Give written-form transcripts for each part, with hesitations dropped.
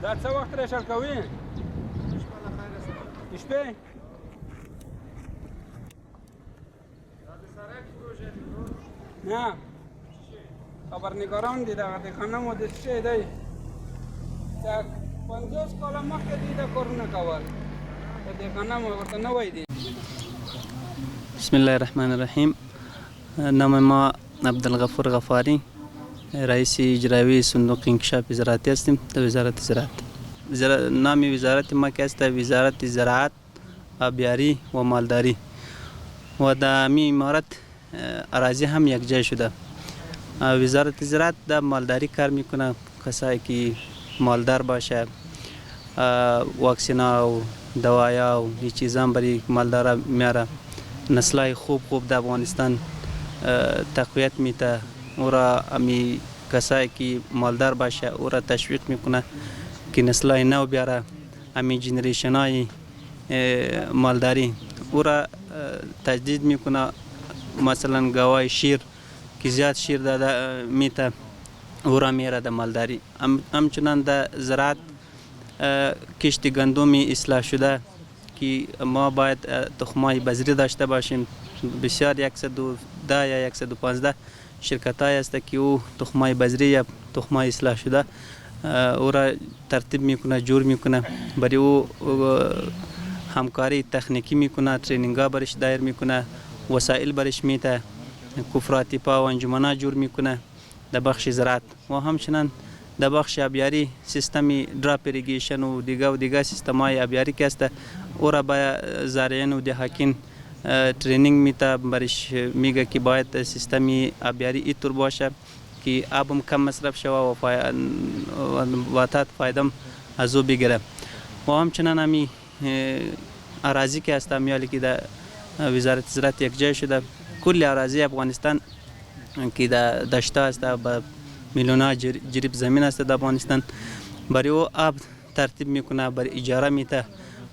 ساعت چه وقت ریشل کوی؟ شپه؟ نه خبرنگاران دیده خانه ما دسته دی تا 50 کال مخکې دیده کارونه کول د خانه ما ورته نوی دی. بسم الله الرحمن الرحیم. نام ما عبدالغفور غفاری، رئیس اجرایی صندوق انکشاف زراعتی هستیم در وزارت زراعت. نام وزارت ما که است وزارت زراعت، آبیاری و مالداری و در می امارت اراضی هم یک جای شده. وزارت زراعت در مالداری کار میکنه، کسایی که مالدار باشه، واکسینا و دوایا و این چیزا برای مالدارا میاره. نسلای خوب در افغانستان تقویت میده. او را امی کسایی که مالدار باشه او را تشویق میکنه که نسلای نو بیاره. امی جنریشن های مالداری او را تجدید میکنه. مثلا گوای شیر که زیاد شیر داده میته او را میره در مالداری. همچنان در زراعت کشت گندم اصلاح شده که ما باید تخمای بذری داشته باشیم. بسیار 110 یا 115 شرکت های است که او تخمای بذری یا تخمای اصلاح شده او را ترتیب میکنه، جور میکنه، برای او همکاری تکنیکی میکنه، ترینینگ ها برش دایر میکنه، وسایل برش میده، کفراتی پا و انجمنا جور میکنه در بخش زراعت. و همچنان در بخش آبیاری سیستم دراپ ایریگیشن و دیگه سیستم های آبیاری که است او را به زارعین و دهاکین ترینینگ میده، برش میگه که باید سیستم آبیاری اینطور باشه که آبم کم مصرف شوه و واتات فایدم از او بگیره. و همچنان همی اراضی که است میالی که در وزارت زراعت یک جای شده. کل اراضی افغانستان که در دشته است، با میلیون‌ها جریب زمین است در افغانستان، برای او آب ترتیب میکنه، برای اجاره میده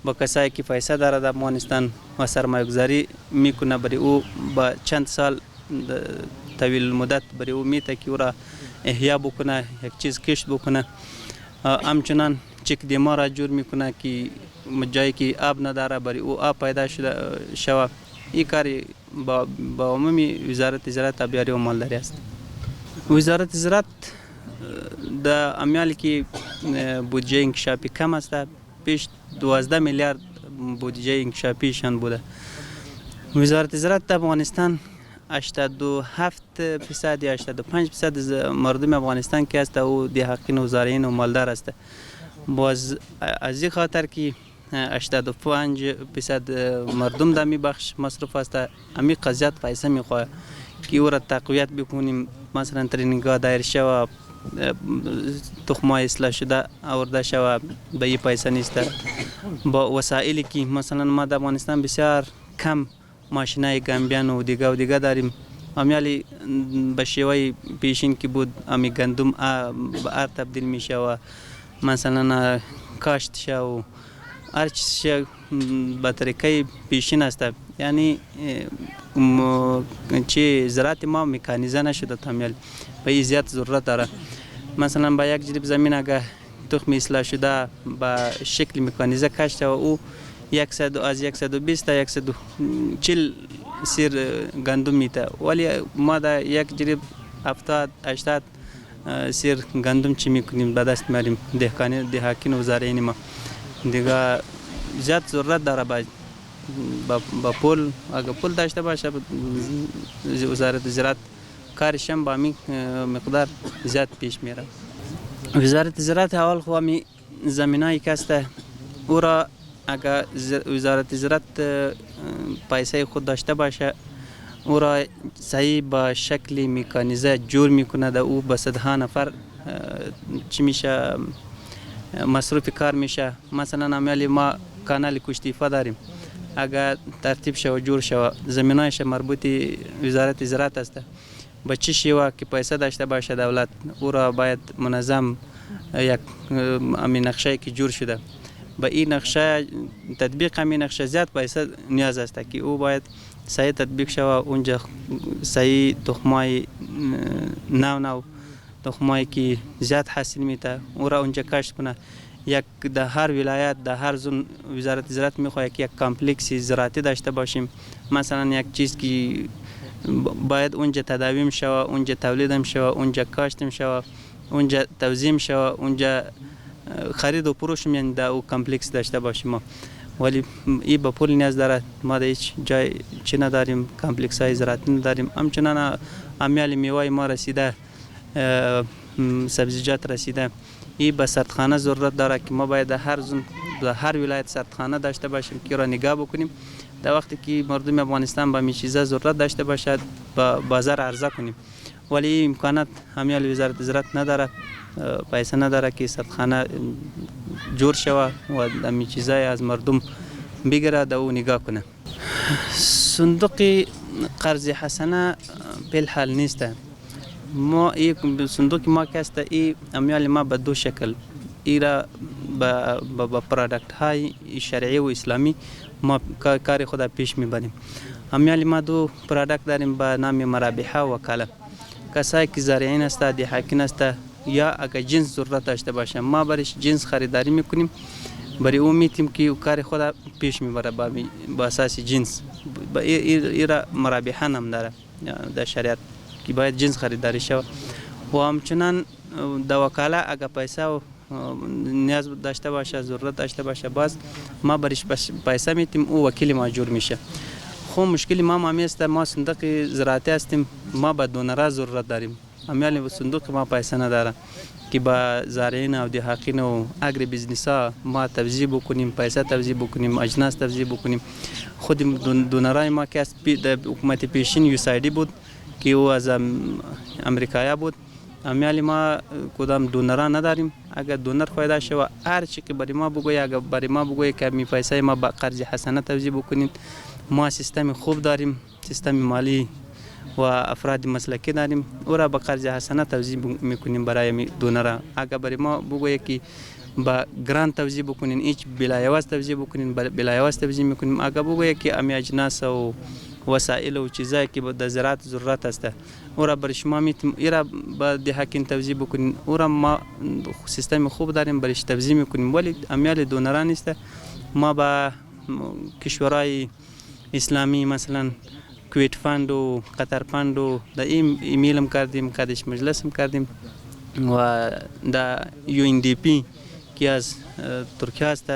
با کسایی که پیسه داره در افغانستان و سرمایه گذاری میکنه. برای او با چند سال طویل مدت برای او میته که او را احیا بکنه، یک چیز کشت بکنه. همچنان چک دیما را جور میکنه که جایی که آب نداره برای او آب پیدا شوه. این کاری با عمومی وزارت زراعت، آبیاری و مالداری است. وزارت زراعت در امیالی که بودجه انکشافی کم است، پیش 12 میلیارد بودجه انکشافیشان بوده. وزارت زراعت در افغانستان 87% یا 85% مردم افغانستان که است او دهقین و زارعین و مالدار است. باز از این خاطر که 85% مردم در می بخش مصروف است، امی قضیت پیسه میخواه که او را تقویت بکنیم. مثلا ترینینگ ها دایر شوه، تخمای اصلاح شده آورده شوه، به این پیسه نیست. با وسایلی که مثلا ما در افغانستان بسیار کم ماشینای گامبیان و دیگه داریم. امیالی به شیوه پیشین که بود امی گندم به ارد تبدیل میشه و مثلا کاشت شه و هر چیز به طریقه پیشین است. یعنی چی زراعت ما مکانیزه نشده تامیل به این زیاد ضرورت داره. مثلا با یک جریب زمین اگه تخم اصلاح شده به شکل مکانیزه کاشته و او از 120 تا 140 سیر گندم میته، ولی ما در یک جریب 70-80 سیر گندم چی میکنیم به دست میاریم دهاکین و زارعین ما. دیگه زیاد ضرورت داره با پول، اگه پول داشته باشه وزارت زراعت کارش هم با همین مقدار زیاد پیش میره. وزارت زراعت اول خو همی زمینایی که است او را اگر وزارت زراعت پیسه خود داشته باشه او را صحیح با شکل مکانیزه جور میکنه. در او به صدها نفر چی میشه مصروف کار میشه. مثلا امیالی ما کانال کشتیفا داریم، اگر ترتیب شو جور شو زمینایش مربوطی وزارت زراعت است. با چی شیوه که پیسه داشته باشه دولت او را باید منظم یک امین نقشه که جور شده با این نقشه تطبیق همین نقشه زیاد پیسه نیاز است که او باید صحیح تطبیق شوه. اونجا صحیح تخمای نو تخمایی که زیاد حاصل میده او را اونجا کاشت کنه. یک در هر ولایت در هر زون وزارت زراعت میخواهد که یک کامپلکس زراعتی داشته باشیم. مثلا یک چیز که باید اونجا تداویم شوه، اونجا تولیدم شوه، اونجا کاشتم شوه، اونجا توزیع شوه، اونجا خرید و فروش یعنی در او کامپلکس داشته باشیم ما. ولی این به پول نیاز دارد. ما در هیچ جای چی نداریم، کامپلکس های زراعتی نداریم. همچنان امیال میوه ما رسیده، سبزیجات رسیده. این به سردخانه ضرورت داره که ما باید در هر ولایت سردخانه داشته باشیم که را نگاه بکنیم. در وقتی که مردم افغانستان به می چیزا ضرورت داشته باشد با بازار عرضه کنیم. ولی امکانات همیال وزارت زراعت نداره، پیسه نداره که سردخانه جور شوه و می چیزای از مردم بگیره در او نگاه کنه. صندوق قرض حسنه بالحال نیست. ما صندوق ما که است ای امیال ما به دو شکل ایرا با پروداکت های شرعی و اسلامی ما کار خود پیش میبریم. امیال ما دو پروداکت داریم به نام مرابحه و وکاله. کسایی که زارعین است، دهقان است یا اگر جنس ضرورت داشته باشه ما برش جنس خریداری میکنیم، برای او میتیم که کار خود پیش میبره با اساس جنس. ایرا مرابحه نام داره در شریعت که باید جنس خریداری شود. و همچنان در وکاله اگر پیسه نیاز داشته باشه، ضرورت داشته باشه، باز ما برش پیسه میتیم، او وکیل ما جور میشه. خب مشکلی ما است، ما صندوق زراعتی هستیم، ما به دونرها ضرورت داریم. امیال صندوق ما پیسه نداره که با زارعین و دهقان و اگری بیزنس ها ما توزیع بکنیم، پیسه توزیع بکنیم، اجناس توزیع بکنیم. خود دونرای ما که در حکومت پیشین USAID بود که او از امریکایی بود. امیال ما کدام دونرها نداریم. اگر دونر پیدا شود هر چی که برای ما بگوید، اگر برای ما بگوید که می پیسه ما با قرض حسنه توزیع بکنید، ما سیستم خوب داریم، سیستم مالی و افراد مسلکی داریم، او را با قرض حسنه توزیع میکنیم برای دونرها. اگر برای ما بگوید که با گران توزیع بکنین، هیچ بلایواز توزیع بکنین، بلایواز توزیع میکنیم. اگر بگوید که امی اجناس و وسایل و چیزایی که در زراعت ضرورت است او را بر شما میتیم ایرا با دهقان توزیع بکنین، او را ما سیستم خوب داریم برش توزیع میکنیم. ولی امیال دونران نیست. ما با کشورهای اسلامی مثلا کویت فند و قطر فند و در این ایمیلم کردیم، کدش مجلسم کردیم و در UNDP که از ترکیه است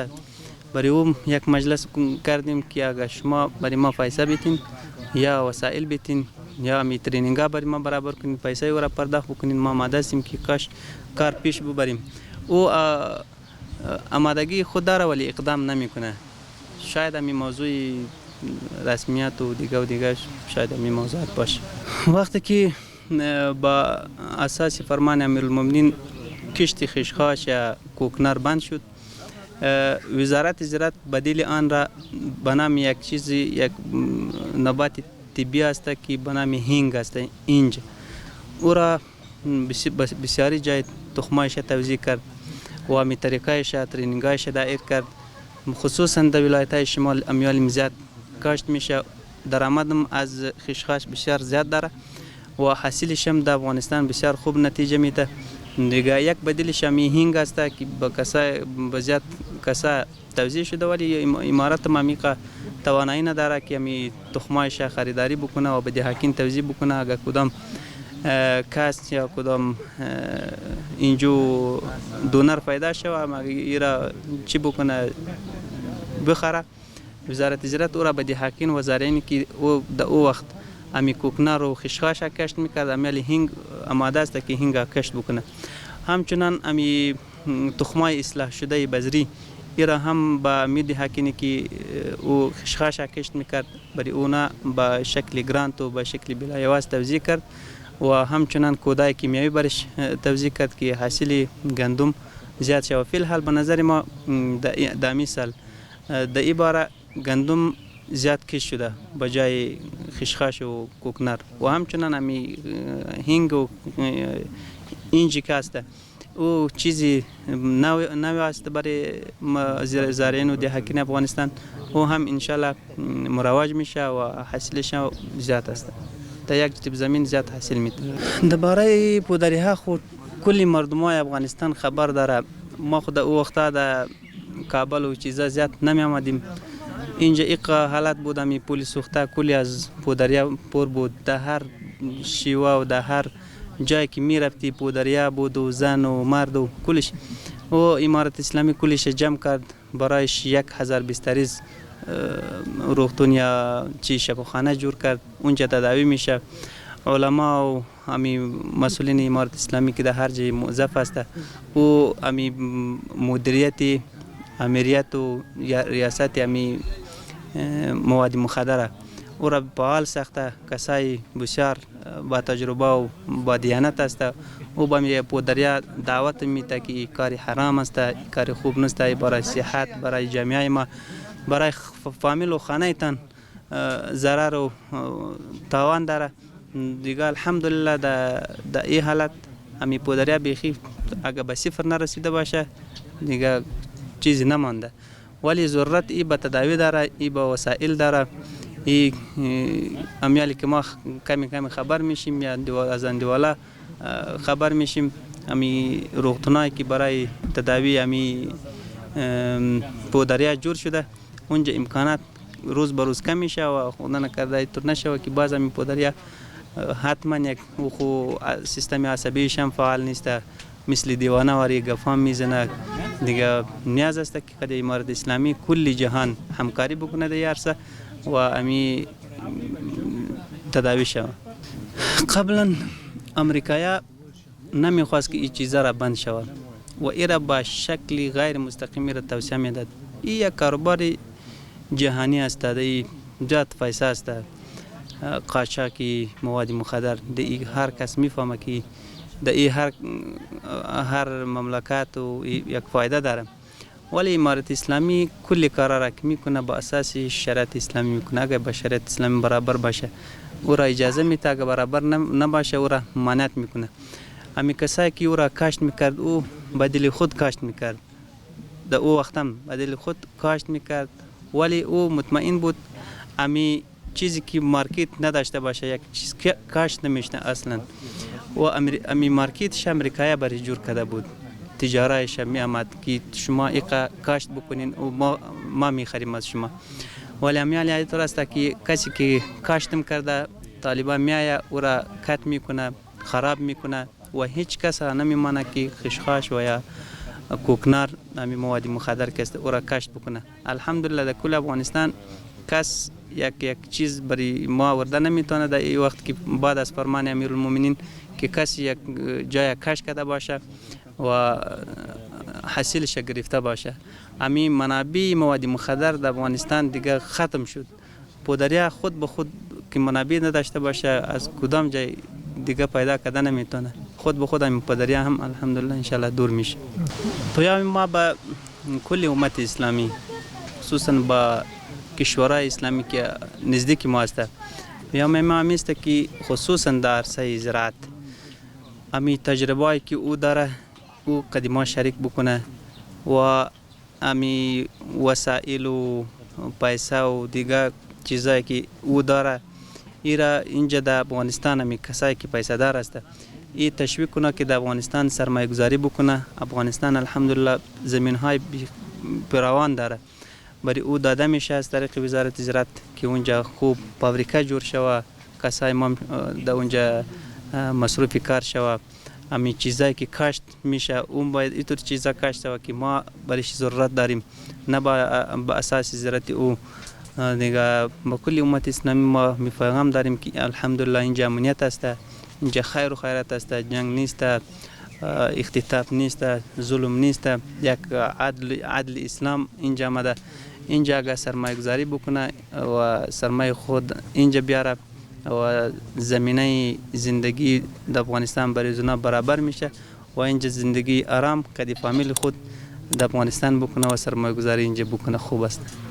برای او یک مجلس کردیم که اگر شما برای ما پیسه بیتین یا وسایل بیتین یا می ترینینگ ها برای ما برابر کنین، پیسه او را پرداخت بکنین، ما آماده هستیم که کار پیش ببریم. او آمادگی خود داره ولی اقدام نمیکنه. شاید همین موضوع رسمیت و دیگه شاید همین موضوعات باشه. وقتی که با اساس فرمان امیرالمومنین کشت خشخاش یا کوکنار بند شد، وزارت زراعت بدیل آن را به نام یک نبات طبیعی است که به نام هینگ است، اینج او را بسیاری جای تخمایش توزیع کرد و می طریقایش ترینینگایش دایر کرد. خصوصا در ولایت های شمال امیال زیاد کاشت میشه، درآمدم از خشخاش بسیار زیاد داره و حاصلش هم در افغانستان بسیار خوب نتیجه میده. دیگه یک بدیلش هم هینگ است که به زیاد کسا توزیع شده، ولی امارات مامیقا توانایی نداره که می تخمایش خریداری بکنه و به دهقان توزیع بکنه. اگر کدام کاست یا کدام اینجو دونر پیدا شود ایرا چی بکنه بخره، وزارت زراعت او را به دهقان و زارعین که او در او وقت امی کوکنار و خشخاش کشت میکرد، امیال هینگ آماده است که هینگ کشت بکنه. همچنان امی تخمای اصلاح شده بذری ایرا هم با می دهقانی که او خشخاش کشت میکرد برای اونا با شکل گرانت و با شکل بلایواز توزیع کرد و همچنان کودای کیمیایی برش توزیع کرد که حاصل گندم زیاد شود. فی الحال به نظر ما در مثال در این باره گندم زیاد کش شده به جای خشخاش و کوکنار و همچنان امی هینگ و اینجی که است او چیزی نوی است برای زارعین و دهقان افغانستان. او هم انشالله مروج میشه و حاصلش زیاد است. در یک جتب زمین زیاد حاصل میده. درباره پودری ها خود کلی مردم های افغانستان خبر داره. ما خود او وقتا در کابل و چیزا زیاد نمی آمدیم. اینجا ایقا حالت بود، همی پول سوخته کلی از پودریا پر بود. در هر شیوه و در هر جایی که می رفتی پودریا بود و زن و مرد و کلش. و امارت اسلامی کلش جمع کرد برایش 1000 بستریز روغتون یا چی شفاخانه جور کرد، اونجا تداوی میشه. علما و امی مسئولین امارت اسلامی که در هر جای موظف است او امی مدیریت امیریت و ریاست امی مواد مخدره او را فعال ساخته. کسای بسیار با تجربه و با دیانت است. او به می پودریا دعوت میده که کار حرام است، کار خوب نیست برای صحت، برای جامعه ما، برای فامیل و خانه تان ضرر و تاوان داره. دیگه الحمدلله در این حالت امی پودریا بیخی اگه به صفر نرسیده باشه دیگه چیزی نمانده. ولی ضرورت ای به تداوی داره، ای به وسایل داره. ای امیالی که ما کمی خبر میشیم یا از اندواله خبر میشیم، امی روغتونایی که برای تداوی امی پودریا جور شده اونجا امکانات روز به روز کم میشه و خدا نکرده اینطور نشه که باز امی پودریا حتما یک خو سیستم عصبیش هم فعال نیست، مثل دیوانه واری گفام میزنه. دیگه نیاز است که قد امارت اسلامی کل جهان همکاری بکنه در عرصه و امی تداوی شود. قبلا امریکایا نمیخواست که این چیزا را بند شود و ای را با شکل غیر مستقیمی را توسعه میداد. این یک کاروبار جهانی است، در جات پیسه است. قاچاق مواد مخدر در هر کس میفهمه که در هر مملکت و یک فایده داره. ولی امارت اسلامی کلی کارا را که میکنه با اساس شریعت اسلامی میکنه. اگر با شریعت اسلامی برابر باشه او را اجازه میده، اگر برابر نباشه او را مانعت میکنه. امی کسایی که او را کاشت میکرد او بدل خود کاشت میکرد، در او وقت هم بدل خود کاشت میکرد، ولی او مطمئن بود امی چیزی که مارکت نداشته باشه یک چیز کاشت نمیشنه اصلا. و امی مارکتش امریکایی برای جور کرده بود، تجارتش می آمد که شما ایقا کاشت بکنین و ما میخریم از شما. ولی امیالی اینطور است که کسی که کاشتم کرده طالبان میآید او را کت میکنه، خراب میکنه و هیچ کس نمیمانه که خشخاش و یا کوکنار امی مواد مخدر کست او را کاشت بکنه. الحمدلله در کل افغانستان کس یک چیز برای ما ورده نمیتونه در این وقت که بعد از فرمان امیرالمومنین که کسی یک جای کشف کرده باشه و حاصلش گرفته باشه. امی منابع مواد مخدر در افغانستان دیگه ختم شد. پودریا خود به خود که منابع نداشته باشه از کدام جای دیگه پیدا کرده نمیتونه. خود به خود امی پودریا هم الحمدلله انشالله دور میشه. پیام ما با کل امت اسلامی خصوصا با کشورهای اسلامی که نزدیک ما است، پیام ما است که خصوصا در عرصه زراعت امی تجربه‌ای که او داره او قدیما شریک بکنه و امی وسایل و پیسه و دیگه چیزایی که او داره ایرا اینجا در افغانستان امی کسایی که پیسه دار است ای تشویق کنه که در افغانستان سرمایه گذاری بکنه. افغانستان الحمدلله زمین های فراوان داره، برای او داده میشه از طریق وزارت زراعت که اونجا خوب فابریکه جور شوه، کسای ما در اونجا مصروف کار شوه. امی چیزایی که کاشت میشه اون باید اینطور چیزا کاشت شوه که ما برایش ضرورت داریم، نه با اساس زراعت او. دیگه با کل امت اسلامی ما میفهم داریم که الحمدلله اینجا امنیت است، اینجا خیر و خیرات است، جنگ نیست، اختطاف نیست، ظلم نیست، یک عدل اسلام اینجا آمده. اینجا اگر سرمایه گذاری بکنه و سرمایه خود اینجا بیاره و زمینه زندگی در افغانستان برای زنا برابر میشه و اینجا زندگی آرام کدی فامیل خود در افغانستان بکنه و سرمایه گذاری اینجا بکنه خوب است.